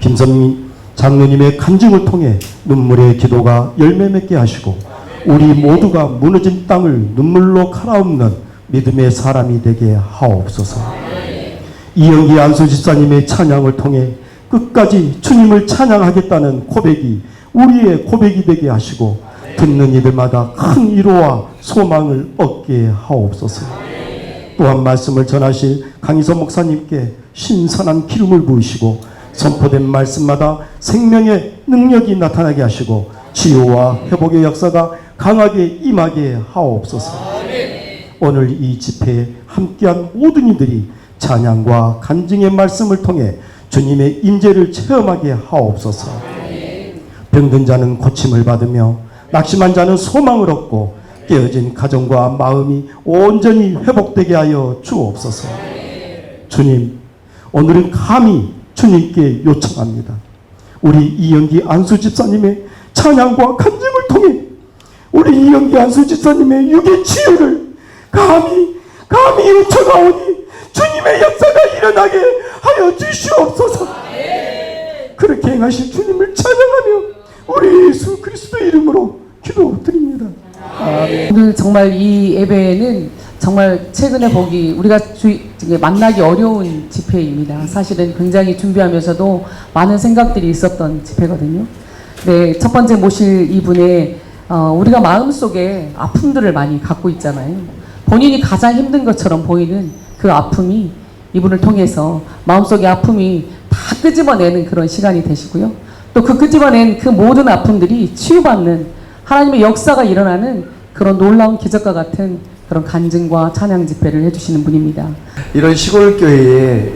김선미 장로님의 간증을 통해 눈물의 기도가 열매 맺게 하시고 우리 모두가 무너진 땅을 눈물로 갈아엎는 믿음의 사람이 되게 하옵소서. 이영기 안수집사님의 찬양을 통해 끝까지 주님을 찬양하겠다는 고백이 우리의 고백이 되게 하시고 듣는 이들마다 큰 위로와 소망을 얻게 하옵소서. 또한 말씀을 전하실 강희선 목사님께 신선한 기름을 부으시고 선포된 말씀마다 생명의 능력이 나타나게 하시고 치유와 회복의 역사가 강하게 임하게 하옵소서. 오늘 이 집회에 함께한 모든 이들이 찬양과 간증의 말씀을 통해 주님의 임재를 체험하게 하옵소서. 병든 자는 고침을 받으며 낙심한 자는 소망을 얻고 깨어진 가정과 마음이 온전히 회복되게 하여 주옵소서. 주님, 오늘은 감히 주님께 요청합니다. 우리 이영기 안수집사님의 찬양과 간증을 통해 우리 이영기 안수집사님의 육의 치유를 감히 요청하오니 주님의 역사가 일어나게 하여 주시옵소서. 그렇게 행하실 주님을 찬양하며 우리 예수 그리스도 이름으로 기도드립니다. 아멘. 오늘 정말 이 예배는 정말 최근에 우리가 만나기 어려운 집회입니다. 사실은 굉장히 준비하면서도 많은 생각들이 있었던 집회거든요. 네, 첫 번째 모실 이분의 우리가 마음속에 아픔들을 많이 갖고 있잖아요. 본인이 가장 힘든 것처럼 보이는 그 아픔이 이분을 통해서 마음속의 아픔이 다 끄집어내는 그런 시간이 되시고요. 또 그 끄집어낸 그 모든 아픔들이 치유받는 하나님의 역사가 일어나는 그런 놀라운 기적과 같은 그런 간증과 찬양 집회를 해주시는 분입니다. 이런 시골 교회에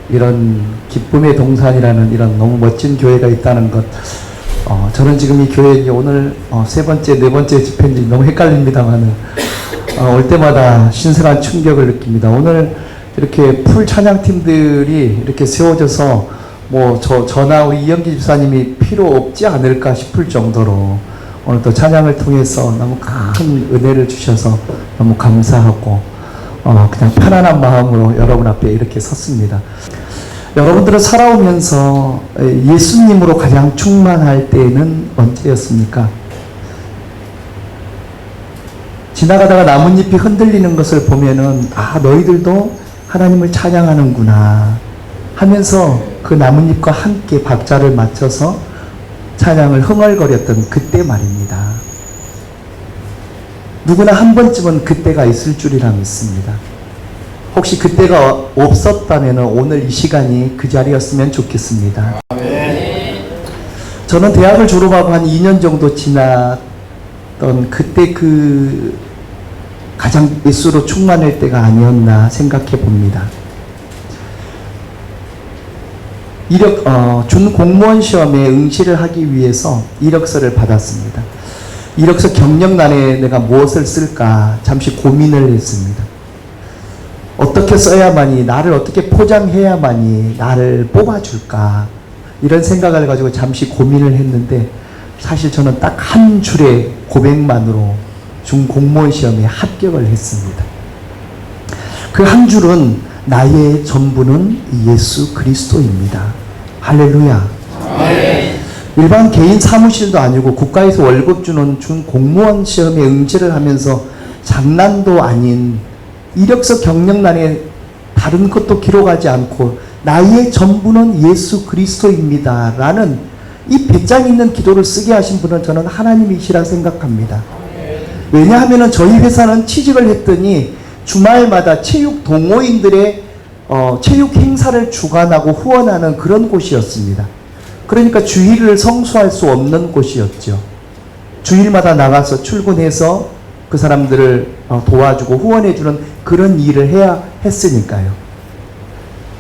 이런 기쁨의 동산이라는 이런 너무 멋진 교회가 있다는 것, 저는 지금 이 교회에 오늘 세 번째, 네 번째 집회인지 너무 헷갈립니다만 올 때마다 신선한 충격을 느낍니다. 오늘 이렇게 풀 찬양팀들이 이렇게 세워져서 저나 우리 이영기 집사님이 필요 없지 않을까 싶을 정도로 오늘 또 찬양을 통해서 너무 큰 은혜를 주셔서 너무 감사하고 그냥 편안한 마음으로 여러분 앞에 이렇게 섰습니다. 여러분들은 살아오면서 예수님으로 가장 충만할 때는 언제였습니까? 지나가다가 나뭇잎이 흔들리는 것을 보면은 너희들도 하나님을 찬양하는구나 하면서 그 나뭇잎과 함께 박자를 맞춰서 찬양을 흥얼거렸던 그때 말입니다. 누구나 한 번쯤은 그때가 있을 줄이라 믿습니다. 혹시 그때가 없었다면 오늘 이 시간이 그 자리였으면 좋겠습니다. 저는 대학을 졸업하고 한 2년 정도 지났던 그때 가장 예수로 충만할 때가 아니었나 생각해 봅니다. 준 공무원 시험에 응시를 하기 위해서 이력서를 받았습니다. 이력서 경력란에 내가 무엇을 쓸까 잠시 고민을 했습니다. 어떻게 써야만이, 나를 어떻게 포장해야만이 나를 뽑아줄까, 이런 생각을 가지고 잠시 고민을 했는데 사실 저는 딱 한 줄의 고백만으로 준 공무원 시험에 합격을 했습니다. 그 한 줄은 나의 전부는 예수 그리스도입니다. 할렐루야. 일반 개인 사무실도 아니고 국가에서 월급 주는 준 공무원 시험에 응시를 하면서 장난도 아닌 이력서 경력란에 다른 것도 기록하지 않고 나의 전부는 예수 그리스도입니다 라는 이 배짱 있는 기도를 쓰게 하신 분은 저는 하나님이시라 생각합니다. 왜냐하면 저희 회사는 취직을 했더니 주말마다 체육 동호인들의 체육 행사를 주관하고 후원하는 그런 곳이었습니다. 그러니까 주일을 성수할 수 없는 곳이었죠. 주일마다 나가서 출근해서 그 사람들을 도와주고 후원해주는 그런 일을 해야 했으니까요.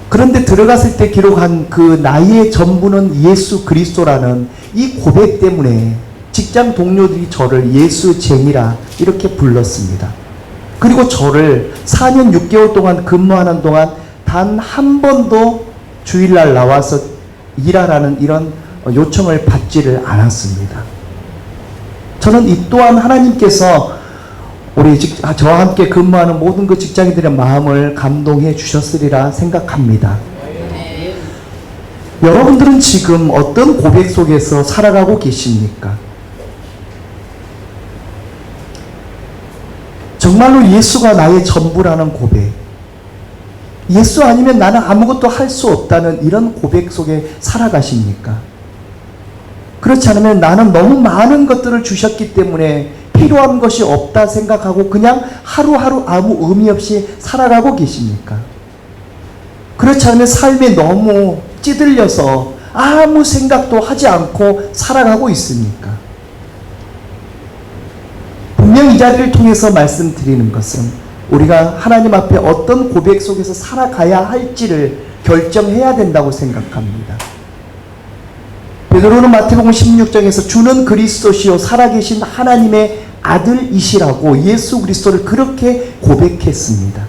그런데 들어갔을 때 기록한 그 나의 전부는 예수 그리스도라는 이 고백 때문에 직장 동료들이 저를 예수쟁이라 이렇게 불렀습니다. 그리고 저를 4년 6개월 동안 근무하는 동안 단 한 번도 주일날 나와서 일하라는 이런 요청을 받지를 않았습니다. 저는 이 또한 하나님께서 저와 함께 근무하는 모든 그 직장인들의 마음을 감동해 주셨으리라 생각합니다. 여러분들은 지금 어떤 고백 속에서 살아가고 계십니까? 정말로 예수가 나의 전부라는 고백, 예수 아니면 나는 아무것도 할 수 없다는 이런 고백 속에 살아가십니까? 그렇지 않으면 나는 너무 많은 것들을 주셨기 때문에 필요한 것이 없다 생각하고 그냥 하루하루 아무 의미 없이 살아가고 계십니까? 그렇지 않으면 삶에 너무 찌들려서 아무 생각도 하지 않고 살아가고 있습니까? 분명 이 자리를 통해서 말씀드리는 것은 우리가 하나님 앞에 어떤 고백 속에서 살아가야 할지를 결정해야 된다고 생각합니다. 베드로는 마태복음 16장에서 주는 그리스도시요 살아계신 하나님의 아들이시라고 예수 그리스도를 그렇게 고백했습니다.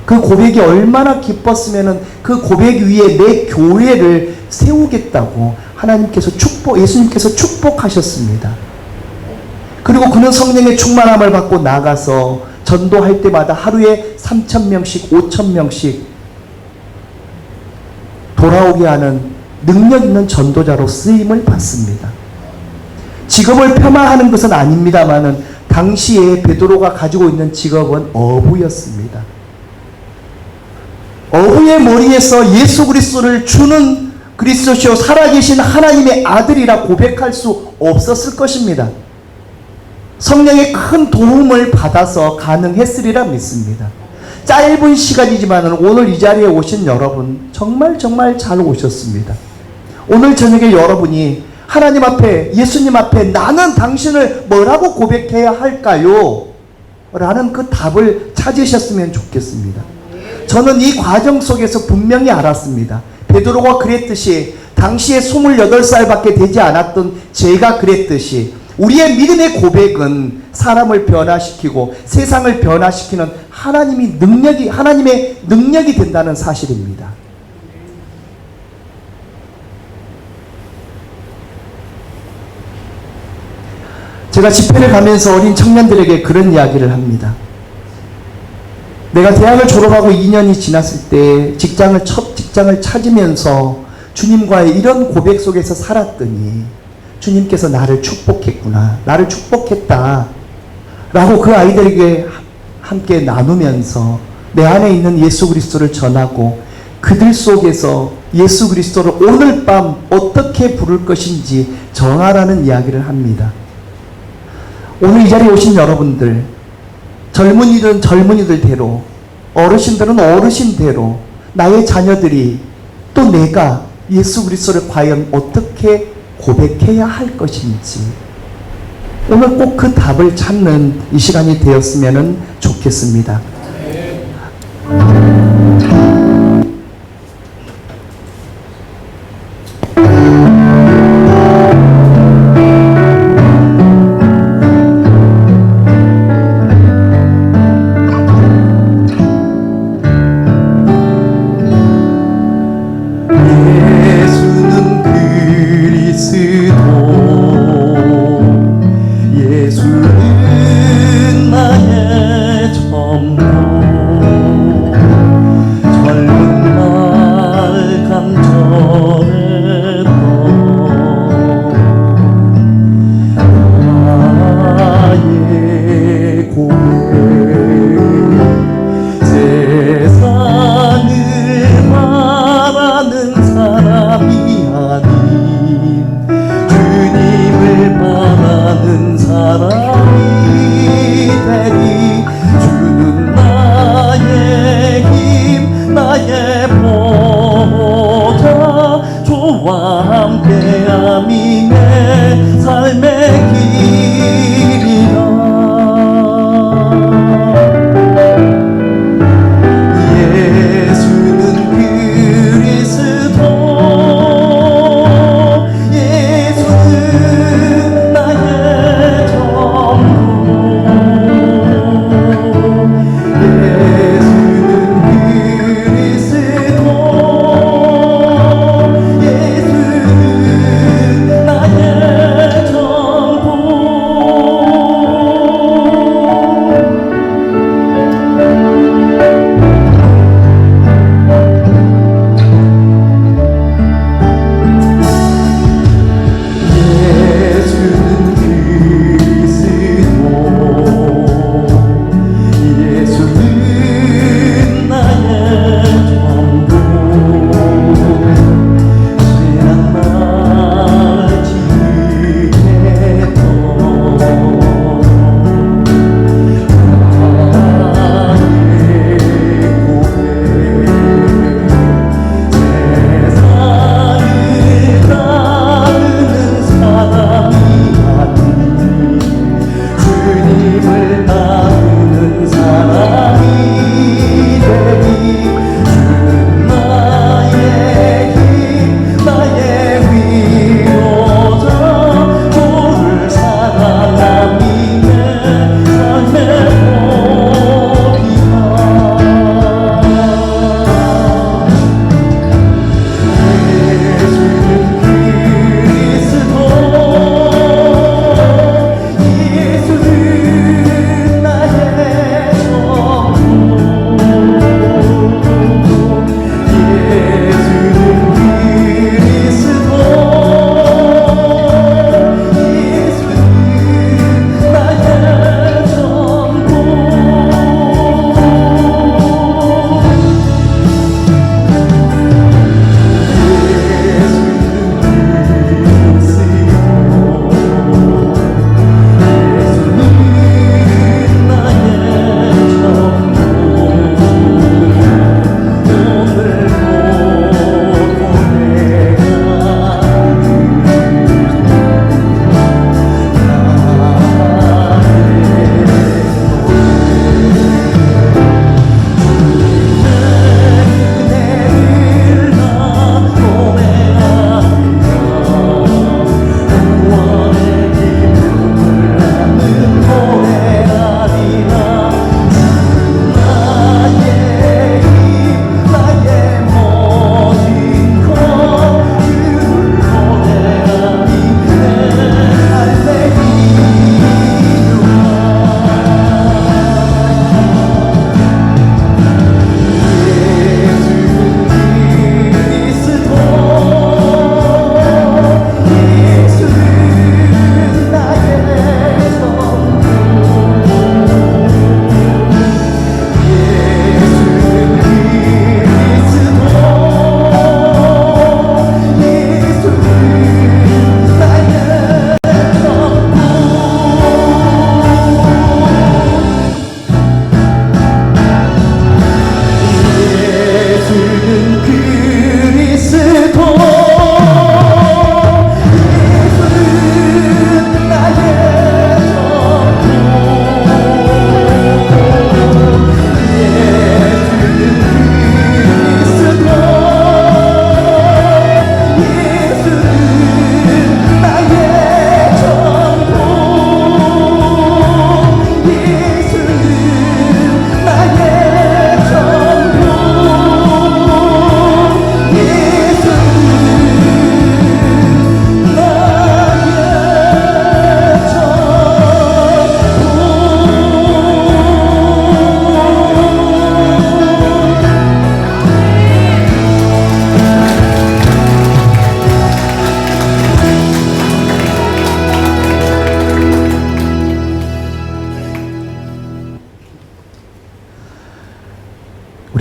그 고백이 얼마나 기뻤으면 그 고백 위에 내 교회를 세우겠다고 하나님께서 예수님께서 축복하셨습니다. 그리고 그는 성령의 충만함을 받고 나가서 전도할 때마다 하루에 3,000명씩 5,000명씩 돌아오게 하는 능력 있는 전도자로 쓰임을 받습니다. 직업을 폄하하는 것은 아닙니다만은 당시에 베드로가 가지고 있는 직업은 어부였습니다. 어부의 머리에서 예수 그리스도를 주는 그리스도시요 살아계신 하나님의 아들이라 고백할 수 없었을 것입니다. 성령의 큰 도움을 받아서 가능했으리라 믿습니다. 짧은 시간이지만 오늘 이 자리에 오신 여러분 정말 잘 오셨습니다. 오늘 저녁에 여러분이 하나님 앞에 예수님 앞에 나는 당신을 뭐라고 고백해야 할까요? 라는 그 답을 찾으셨으면 좋겠습니다. 저는 이 과정 속에서 분명히 알았습니다. 베드로가 그랬듯이 당시에 28살밖에 되지 않았던 제가 그랬듯이 우리의 믿음의 고백은 사람을 변화시키고 세상을 변화시키는 하나님의 능력이 된다는 사실입니다. 제가 집회를 가면서 어린 청년들에게 그런 이야기를 합니다. 내가 대학을 졸업하고 2년이 지났을 때 첫 직장을 찾으면서 주님과의 이런 고백 속에서 살았더니 주님께서 나를 축복했구나, 나를 축복했다 라고 그 아이들에게 함께 나누면서 내 안에 있는 예수 그리스도를 전하고 그들 속에서 예수 그리스도를 오늘 밤 어떻게 부를 것인지 정하라는 이야기를 합니다. 오늘 이 자리에 오신 여러분들, 젊은이들은 젊은이들대로, 어르신들은 어르신대로 나의 자녀들이 또 내가 예수 그리스도를 과연 어떻게 고백해야 할 것인지 오늘 꼭 그 답을 찾는 이 시간이 되었으면 좋겠습니다.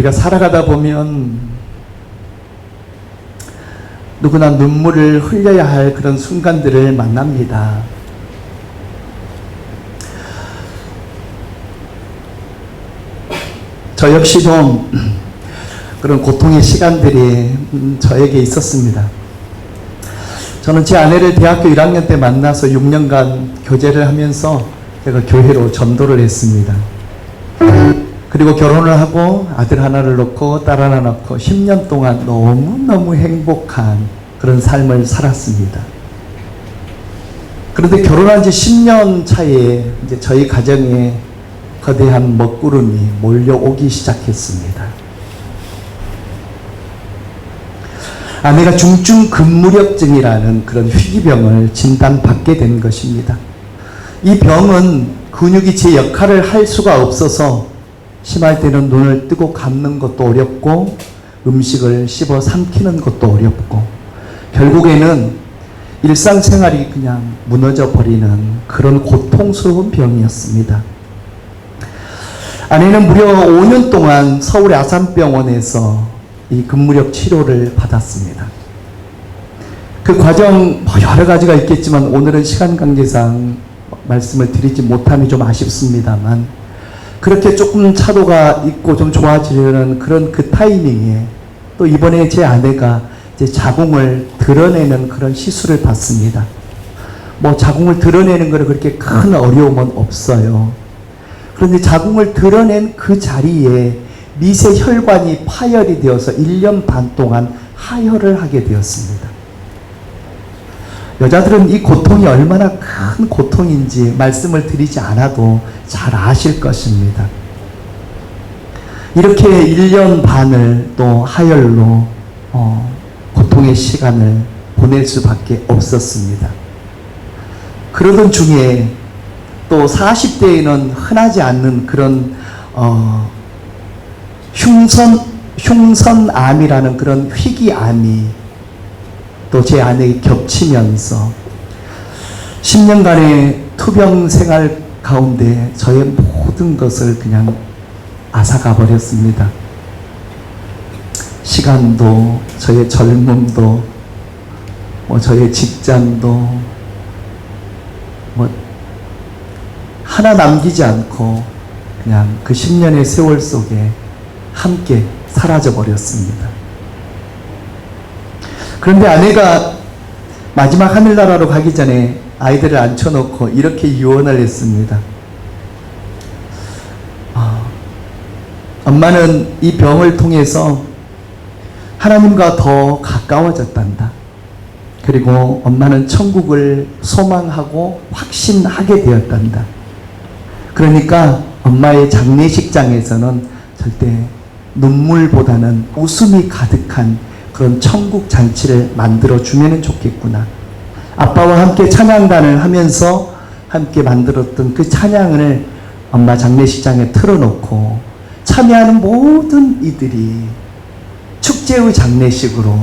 우리가 살아가다 보면 누구나 눈물을 흘려야 할 그런 순간들을 만납니다. 저 역시도 그런 고통의 시간들이 저에게 있었습니다. 저는 제 아내를 대학교 1학년 때 만나서 6년간 교제를 하면서 제가 교회로 전도를 했습니다. 그리고 결혼을 하고 아들 하나를 낳고 딸 하나 낳고 10년 동안 너무너무 행복한 그런 삶을 살았습니다. 그런데 결혼한 지 10년 차에 이제 저희 가정에 거대한 먹구름이 몰려오기 시작했습니다. 아내가 중증 근무력증이라는 그런 희귀병을 진단받게 된 것입니다. 이 병은 근육이 제 역할을 할 수가 없어서 심할 때는 눈을 뜨고 감는 것도 어렵고 음식을 씹어 삼키는 것도 어렵고 결국에는 일상생활이 그냥 무너져 버리는 그런 고통스러운 병이었습니다. 아내는 무려 5년 동안 서울의 아산병원에서 이 근무력 치료를 받았습니다. 그 과정 여러 가지가 있겠지만 오늘은 시간 관계상 말씀을 드리지 못함이 좀 아쉽습니다만 그렇게 조금 차도가 있고 좀 좋아지려는 그런 그 타이밍에 또 이번에 제 아내가 이제 자궁을 드러내는 그런 시술을 받습니다. 뭐 자궁을 드러내는 거는 그렇게 큰 어려움은 없어요. 그런데 자궁을 드러낸 그 자리에 미세 혈관이 파열이 되어서 1년 반 동안 하혈을 하게 되었습니다. 여자들은 이 고통이 얼마나 큰 고통인지 말씀을 드리지 않아도 잘 아실 것입니다. 이렇게 1년 반을 또 하혈로 고통의 시간을 보낼 수밖에 없었습니다. 그러던 중에 또 40대에는 흔하지 않는 그런 흉선암이라는 그런 희귀암이 또 제 아내에게 겹치면서 10년간의 투병 생활 가운데 저의 모든 것을 그냥 앗아가 버렸습니다. 시간도, 저의 젊음도, 저의 직장도, 하나 남기지 않고 그냥 그 10년의 세월 속에 함께 사라져 버렸습니다. 그런데 아내가 마지막 하늘나라로 가기 전에 아이들을 앉혀놓고 이렇게 유언을 했습니다. 엄마는 이 병을 통해서 하나님과 더 가까워졌단다. 그리고 엄마는 천국을 소망하고 확신하게 되었단다. 그러니까 엄마의 장례식장에서는 절대 눈물보다는 웃음이 가득한 그런 천국 잔치를 만들어 주면 좋겠구나. 아빠와 함께 찬양단을 하면서 함께 만들었던 그 찬양을 엄마 장례식장에 틀어놓고 참여하는 모든 이들이 축제의 장례식으로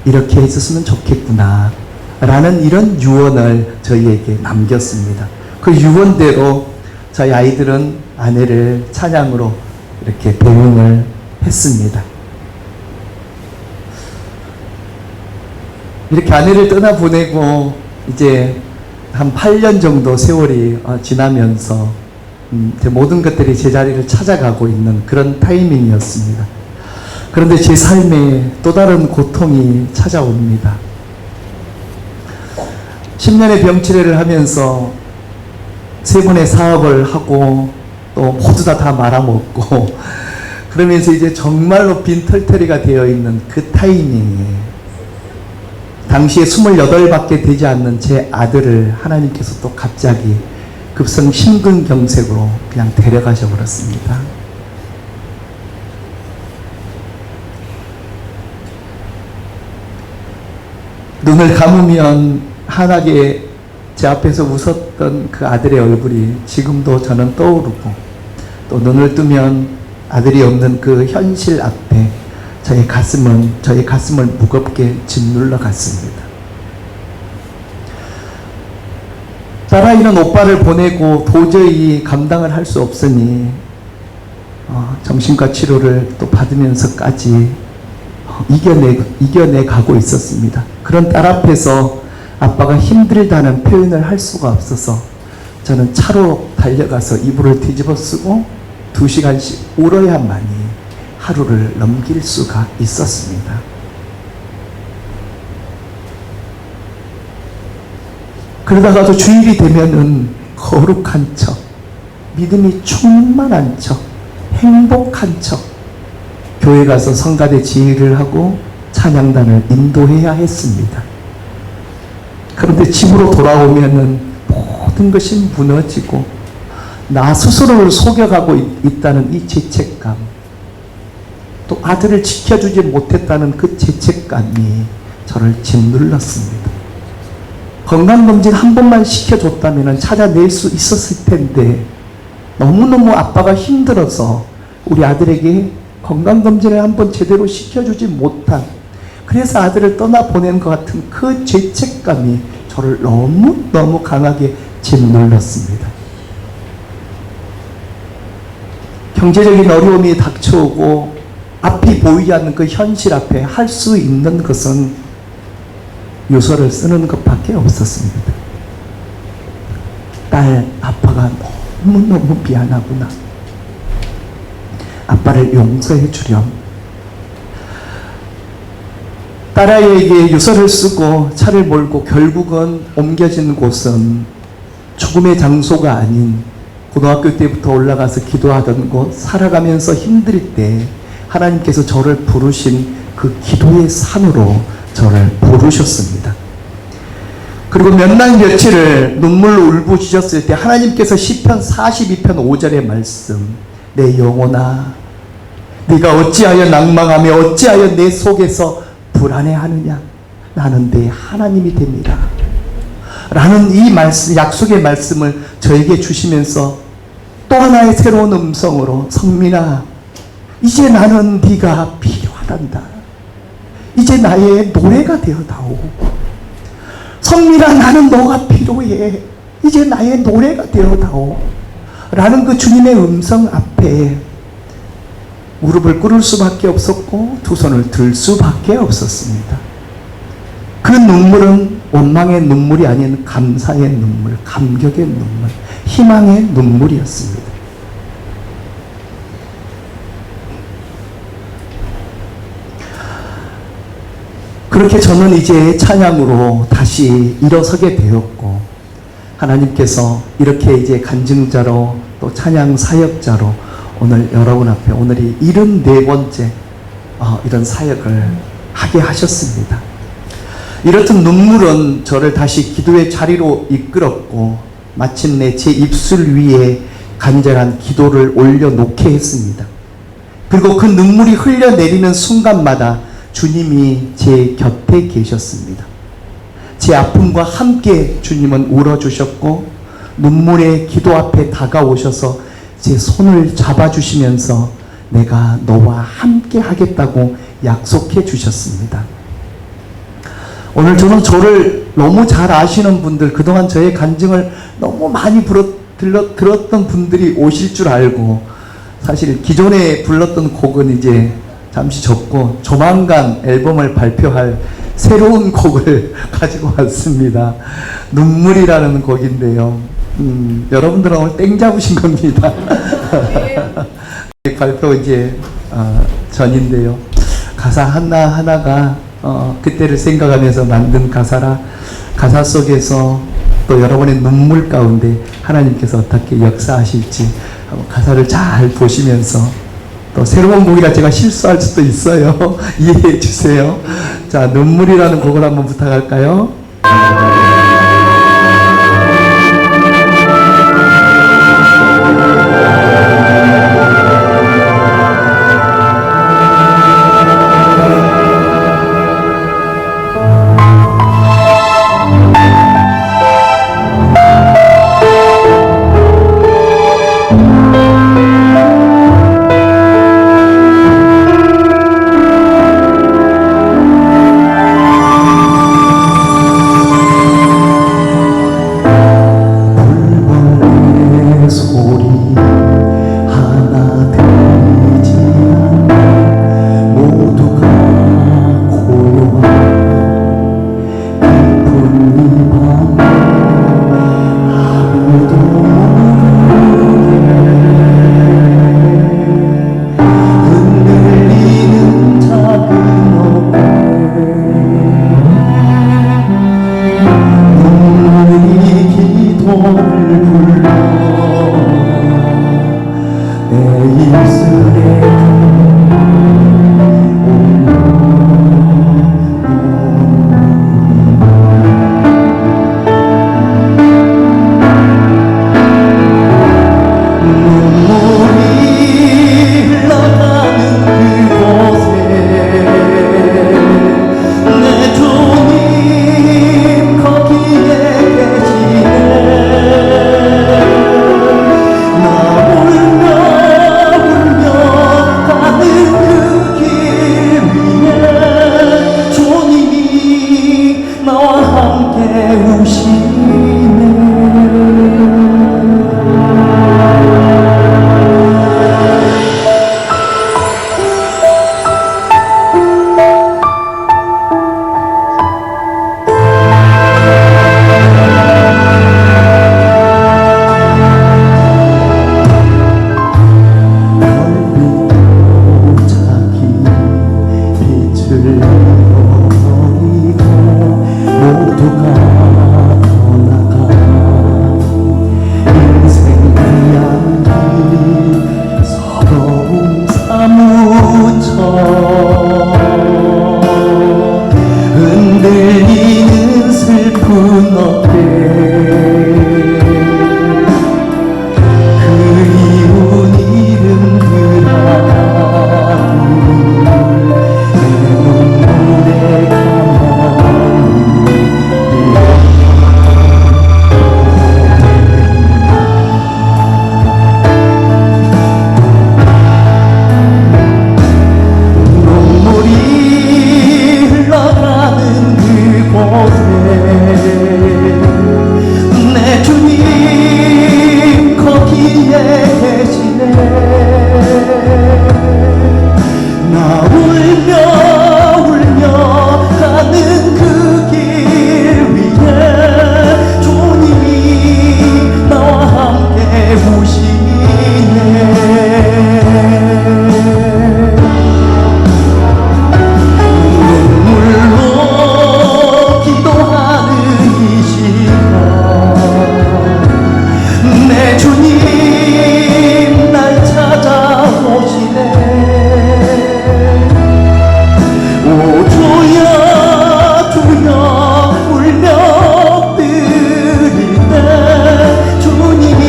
이렇게 했었으면 좋겠구나 라는 이런 유언을 저희에게 남겼습니다. 그 유언대로 저희 아이들은 아내를 찬양으로 이렇게 배웅을 했습니다. 이렇게 아내를 떠나보내고 이제 한 8년 정도 세월이 지나면서 제 모든 것들이 제자리를 찾아가고 있는 그런 타이밍이었습니다. 그런데 제 삶에 또 다른 고통이 찾아옵니다. 10년의 병치레를 하면서 3번의 사업을 하고 또 모두 다 말아먹고 그러면서 이제 정말로 빈털터리가 되어 있는 그 타이밍에 당시에 28밖에 되지 않는 제 아들을 하나님께서 또 갑자기 급성 심근경색으로 그냥 데려가셔 버렸습니다. 눈을 감으면 환하게 제 앞에서 웃었던 그 아들의 얼굴이 지금도 저는 떠오르고 또 눈을 뜨면 아들이 없는 그 현실 앞에 저의 가슴을 무겁게 짓눌러 갔습니다. 딸아이는 오빠를 보내고 도저히 감당을 할 수 없으니 정신과 치료를 또 받으면서까지 이겨내 가고 있었습니다. 그런 딸 앞에서 아빠가 힘들다는 표현을 할 수가 없어서 저는 차로 달려가서 이불을 뒤집어 쓰고 2시간씩 울어야만이 하루를 넘길 수가 있었습니다. 그러다가도 주일이 되면은 거룩한 척, 믿음이 충만한 척, 행복한 척, 교회 가서 성가대 지휘를 하고 찬양단을 인도해야 했습니다. 그런데 집으로 돌아오면은 모든 것이 무너지고 나 스스로를 속여가고 있다는 이 죄책감, 또 아들을 지켜주지 못했다는 그 죄책감이 저를 짓눌렀습니다. 건강검진 한 번만 시켜줬다면 찾아낼 수 있었을 텐데 너무너무 아빠가 힘들어서 우리 아들에게 건강검진을 한번 제대로 시켜주지 못한, 그래서 아들을 떠나보낸 것 같은 그 죄책감이 저를 너무너무 강하게 짓눌렀습니다. 경제적인 어려움이 닥쳐오고 앞이 보이지 않는 그 현실 앞에 할 수 있는 것은 유서를 쓰는 것밖에 없었습니다. 딸, 아빠가 너무너무 미안하구나. 아빠를 용서해 주렴. 딸아이에게 유서를 쓰고 차를 몰고 결국은 옮겨진 곳은 죽음의 장소가 아닌 고등학교 때부터 올라가서 기도하던 곳, 살아가면서 힘들 때 하나님께서 저를 부르신 그 기도의 산으로 저를 부르셨습니다. 그리고 몇 날 며칠을 눈물로 울부짖었을 때 하나님께서 시편 42편 5절의 말씀, 내 영혼아 네가 어찌하여 낭망하며 어찌하여 내 속에서 불안해하느냐, 나는 내 하나님이 됩니다 라는 이 말씀, 약속의 말씀을 저에게 주시면서 또 하나의 새로운 음성으로, 성민아 이제 나는 네가 필요하단다. 이제 나의 노래가 되어다오. 성민아 나는 너가 필요해. 이제 나의 노래가 되어다오. 라는 그 주님의 음성 앞에 무릎을 꿇을 수밖에 없었고 두 손을 들 수밖에 없었습니다. 그 눈물은 원망의 눈물이 아닌 감사의 눈물, 감격의 눈물, 희망의 눈물이었습니다. 그렇게 저는 이제 찬양으로 다시 일어서게 되었고, 하나님께서 이렇게 이제 간증자로 또 찬양 사역자로 오늘 여러분 앞에 오늘이 74번째 이런 사역을 하게 하셨습니다. 이렇듯 눈물은 저를 다시 기도의 자리로 이끌었고 마침내 제 입술 위에 간절한 기도를 올려놓게 했습니다. 그리고 그 눈물이 흘려내리는 순간마다 주님이 제 곁에 계셨습니다. 제 아픔과 함께 주님은 울어주셨고 눈물의 기도 앞에 다가오셔서 제 손을 잡아주시면서 내가 너와 함께 하겠다고 약속해 주셨습니다. 오늘 저는 저를 너무 잘 아시는 분들, 그동안 저의 간증을 너무 많이 들었던 분들이 오실 줄 알고 사실 기존에 불렀던 곡은 이제 잠시 접고 조만간 앨범을 발표할 새로운 곡을 가지고 왔습니다. 눈물이라는 곡인데요. 여러분들은 오늘 땡 잡으신 겁니다. 발표 이제 전인데요. 가사 하나하나가 그때를 생각하면서 만든 가사라, 가사 속에서 또 여러분의 눈물 가운데 하나님께서 어떻게 역사하실지 가사를 잘 보시면서, 또 새로운 곡이라 제가 실수할 수도 있어요. 이해해 주세요. 자, 눈물이라는 곡을 한번 부탁할까요? 깨우시네. 흔들리는 슬픈 어깨 그리운 이름들 하나둘 내 눈물에 가만히 눈물이 흘러가는 그곳에 내 주님 거기에 계시네. 나 울며 울며 가는 그 길 위에 주님이 나와 함께 우시네. 눈물로 기도하는 이 시간 내 주님 날 찾아오시네. 오 주여 주여 울며 엎드릴 때 주님이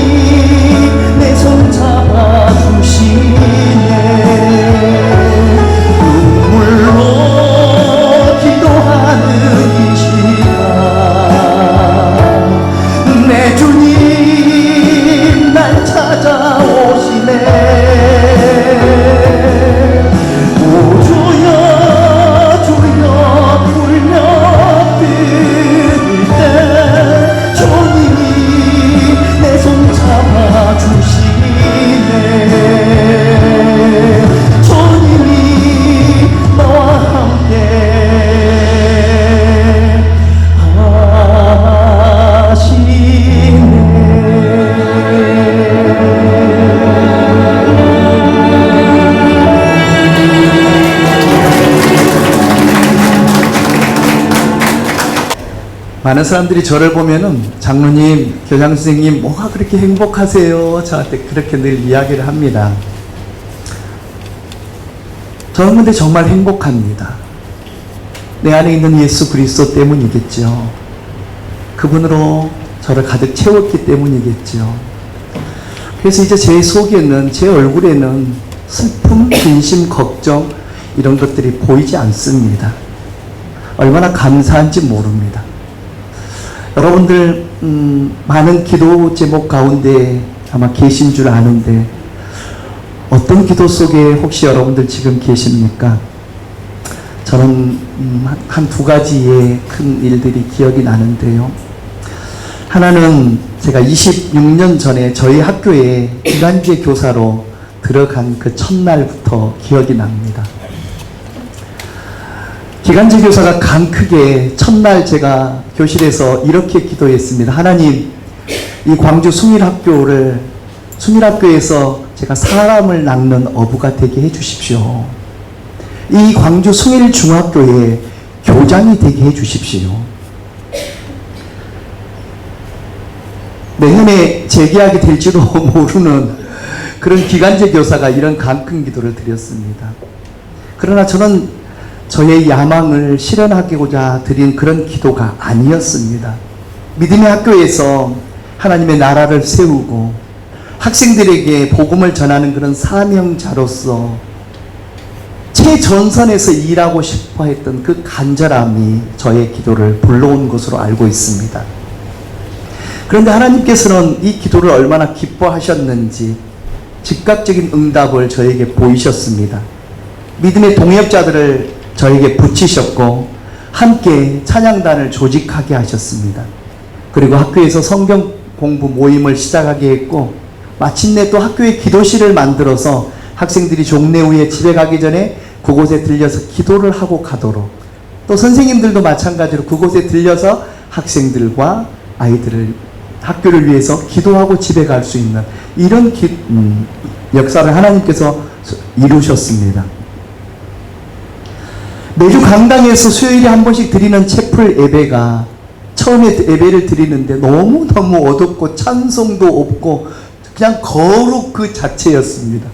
내 손 잡아주시네. 눈물로 기도하는 이 시간 내 주님 날 찾아오시네. 오 주여 주여 울며 엎드릴 때 주님이 내 손 잡아주시네. 주님이 너와 함께 많은 사람들이 저를 보면은 장로님, 교장 선생님 뭐가 그렇게 행복하세요? 저한테 그렇게 늘 이야기를 합니다. 저는 근데 정말 행복합니다. 내 안에 있는 예수 그리스도 때문이겠죠. 그분으로 저를 가득 채웠기 때문이겠죠. 그래서 이제 제 속에는, 제 얼굴에는 슬픔, 근심, 걱정 이런 것들이 보이지 않습니다. 얼마나 감사한지 모릅니다. 여러분들 많은 기도 제목 가운데 아마 계신 줄 아는데 어떤 기도 속에 혹시 여러분들 지금 계십니까? 저는 한 두 가지의 큰 일들이 기억이 나는데요. 하나는 제가 26년 전에 저희 학교에 기간제 교사로 들어간 그 첫날부터 기억이 납니다. 기간제 교사가 강 크게 첫날 제가 교실에서 이렇게 기도했습니다. 하나님, 이 광주 숭일학교에서 제가 사람을 낳는 어부가 되게 해주십시오. 이 광주 숭일중학교에 교장이 되게 해주십시오. 내년에 재개하게 될지도 모르는 그런 기간제 교사가 이런 강 큰 기도를 드렸습니다. 그러나 저는 저의 야망을 실현하고자 드린 그런 기도가 아니었습니다. 믿음의 학교에서 하나님의 나라를 세우고 학생들에게 복음을 전하는 그런 사명자로서 최전선에서 일하고 싶어 했던 그 간절함이 저의 기도를 불러온 것으로 알고 있습니다. 그런데 하나님께서는 이 기도를 얼마나 기뻐하셨는지 즉각적인 응답을 저에게 보이셨습니다. 믿음의 동역자들을 저에게 붙이셨고 함께 찬양단을 조직하게 하셨습니다. 그리고 학교에서 성경 공부 모임을 시작하게 했고, 마침내 또 학교에 기도실을 만들어서 학생들이 종례 후에 집에 가기 전에 그곳에 들려서 기도를 하고 가도록, 또 선생님들도 마찬가지로 그곳에 들려서 학생들과 아이들을 학교를 위해서 기도하고 집에 갈 수 있는 이런 역사를 하나님께서 이루셨습니다. 매주 강당에서 수요일에 한 번씩 드리는 채플 예배가, 처음에 예배를 드리는데 너무너무 어둡고 찬송도 없고 그냥 거룩 그 자체였습니다.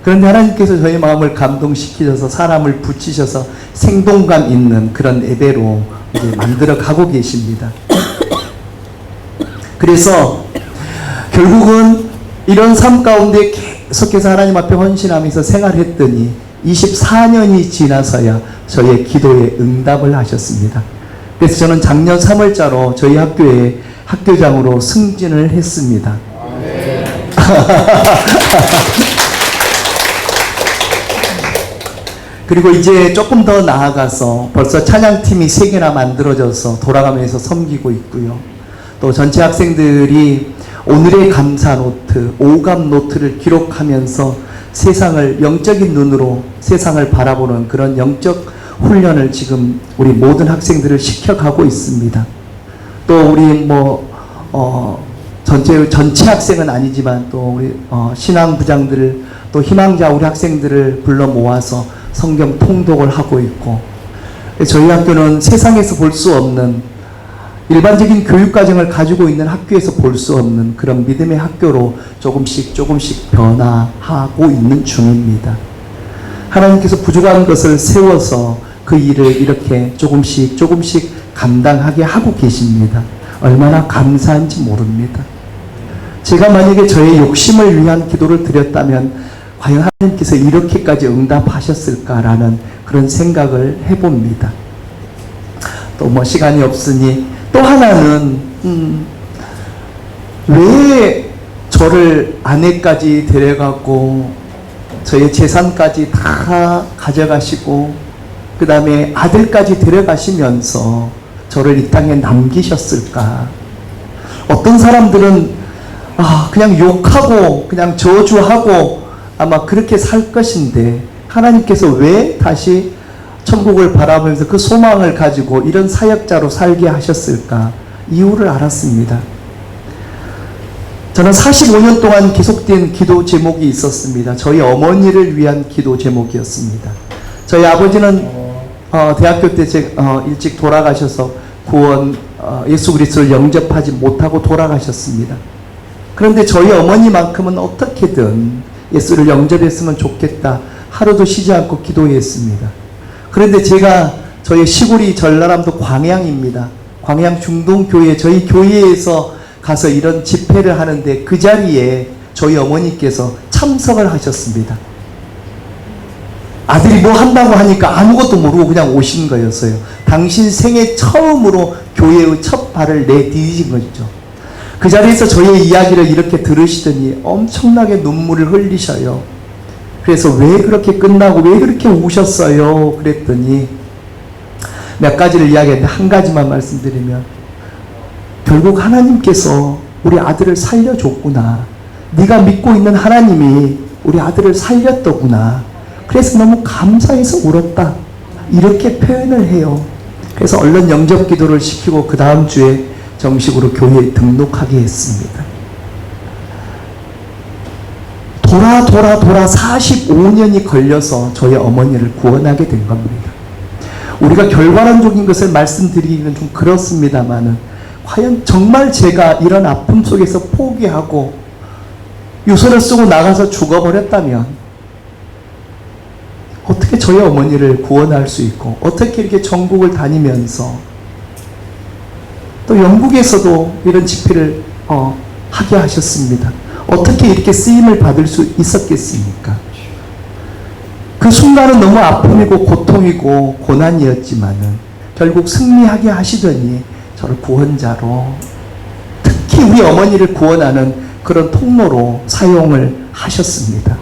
그런데 하나님께서 저희 마음을 감동시키셔서 사람을 붙이셔서 생동감 있는 그런 예배로 이제 만들어 가고 계십니다. 그래서 결국은 이런 삶 가운데 계속해서 하나님 앞에 헌신하면서 생활했더니 24년이 지나서야 저의 기도에 응답을 하셨습니다. 그래서 저는 작년 3월자로 저희 학교에 학교장으로 승진을 했습니다. 그리고 이제 조금 더 나아가서 벌써 찬양팀이 3개나 만들어져서 돌아가면서 섬기고 있고요. 또 전체 학생들이 오늘의 감사 노트, 오감 노트를 기록하면서 세상을 영적인 눈으로 세상을 바라보는 그런 영적 훈련을 지금 우리 모든 학생들을 시켜가고 있습니다. 또 우리 전체 학생은 아니지만 또 우리 신앙부장들, 또 희망자 우리 학생들을 불러 모아서 성경 통독을 하고 있고, 저희 학교는 세상에서 볼 수 없는 일반적인 교육과정을 가지고 있는 학교에서 볼 수 없는 그런 믿음의 학교로 조금씩 변화하고 있는 중입니다. 하나님께서 부족한 것을 세워서 그 일을 이렇게 조금씩 감당하게 하고 계십니다. 얼마나 감사한지 모릅니다. 제가 만약에 저의 욕심을 위한 기도를 드렸다면 과연 하나님께서 이렇게까지 응답하셨을까라는 그런 생각을 해봅니다. 또 시간이 없으니 또 하나는 왜 저를 아내까지 데려가고 저의 재산까지 다 가져가시고 그 다음에 아들까지 데려가시면서 저를 이 땅에 남기셨을까? 어떤 사람들은 그냥 욕하고 그냥 저주하고 아마 그렇게 살 것인데, 하나님께서 왜 다시 천국을 바라보면서 그 소망을 가지고 이런 사역자로 살게 하셨을까? 이유를 알았습니다. 저는 45년 동안 계속된 기도 제목이 있었습니다. 저희 어머니를 위한 기도 제목이었습니다. 저희 아버지는 대학교 때 일찍 돌아가셔서 구원 예수 그리스도를 영접하지 못하고 돌아가셨습니다. 그런데 저희 어머니만큼은 어떻게든 예수를 영접했으면 좋겠다, 하루도 쉬지 않고 기도했습니다. 그런데 제가 저희 시골이 전라남도 광양입니다. 광양 중동교회, 저희 교회에서 가서 이런 집회를 하는데 그 자리에 저희 어머니께서 참석을 하셨습니다. 아들이 뭐 한다고 하니까 아무것도 모르고 그냥 오신 거였어요. 당신 생애 처음으로 교회의 첫 발을 내디디신 거죠. 그 자리에서 저의 이야기를 이렇게 들으시더니 엄청나게 눈물을 흘리셔요. 그래서 왜 그렇게 끝나고 왜 그렇게 우셨어요? 그랬더니 몇 가지를 이야기했는데 한 가지만 말씀드리면, 결국 하나님께서 우리 아들을 살려줬구나. 네가 믿고 있는 하나님이 우리 아들을 살렸더구나. 그래서 너무 감사해서 울었다. 이렇게 표현을 해요. 그래서 얼른 영접 기도를 시키고 그 다음 주에 정식으로 교회에 등록하게 했습니다. 돌아 45년이 걸려서 저희 어머니를 구원하게 된 겁니다. 우리가 결과론적인 것을 말씀드리기는 좀 그렇습니다만은, 과연 정말 제가 이런 아픔 속에서 포기하고 유서를 쓰고 나가서 죽어버렸다면 어떻게 저희 어머니를 구원할 수 있고, 어떻게 이렇게 전국을 다니면서 또 영국에서도 이런 집회를 하게 하셨습니다. 어떻게 이렇게 쓰임을 받을 수 있었겠습니까? 그 순간은 너무 아픔이고 고통이고 고난이었지만은 결국 승리하게 하시더니 저를 구원자로, 특히 우리 어머니를 구원하는 그런 통로로 사용을 하셨습니다.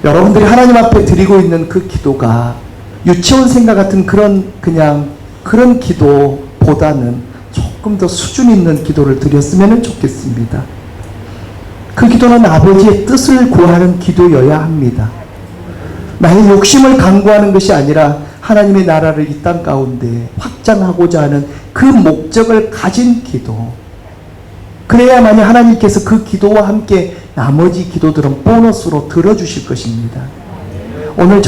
여러분들이 하나님 앞에 드리고 있는 그 기도가 유치원생과 같은 그런 기도보다는 조금 더 수준 있는 기도를 드렸으면 좋겠습니다. 그 기도는 아버지의 뜻을 구하는 기도여야 합니다. 나의 욕심을 강구하는 것이 아니라 하나님의 나라를 이 땅 가운데 확장하고자 하는 그 목적을 가진 기도. 그래야만이 하나님께서 그 기도와 함께 나머지 기도들은 보너스로 들어주실 것입니다. 오늘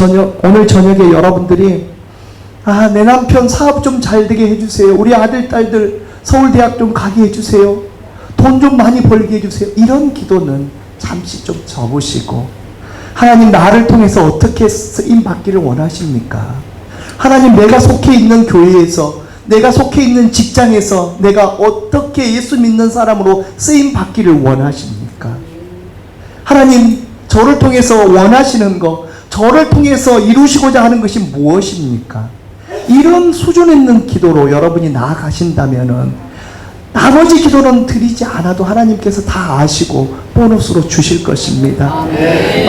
저녁에 여러분들이 내 남편 사업 좀 잘 되게 해주세요. 우리 아들, 딸들 서울대학 좀 가게 해주세요. 돈 좀 많이 벌게 해주세요. 이런 기도는 잠시 좀 접으시고 하나님 나를 통해서 어떻게 쓰임받기를 원하십니까? 하나님 내가 속해 있는 교회에서 내가 속해 있는 직장에서 내가 어떻게 예수 믿는 사람으로 쓰임받기를 원하십니까? 하나님 저를 통해서 원하시는 것, 저를 통해서 이루시고자 하는 것이 무엇입니까? 이런 수준 있는 기도로 여러분이 나아가신다면은 나머지 기도는 드리지 않아도 하나님께서 다 아시고 보너스로 주실 것입니다.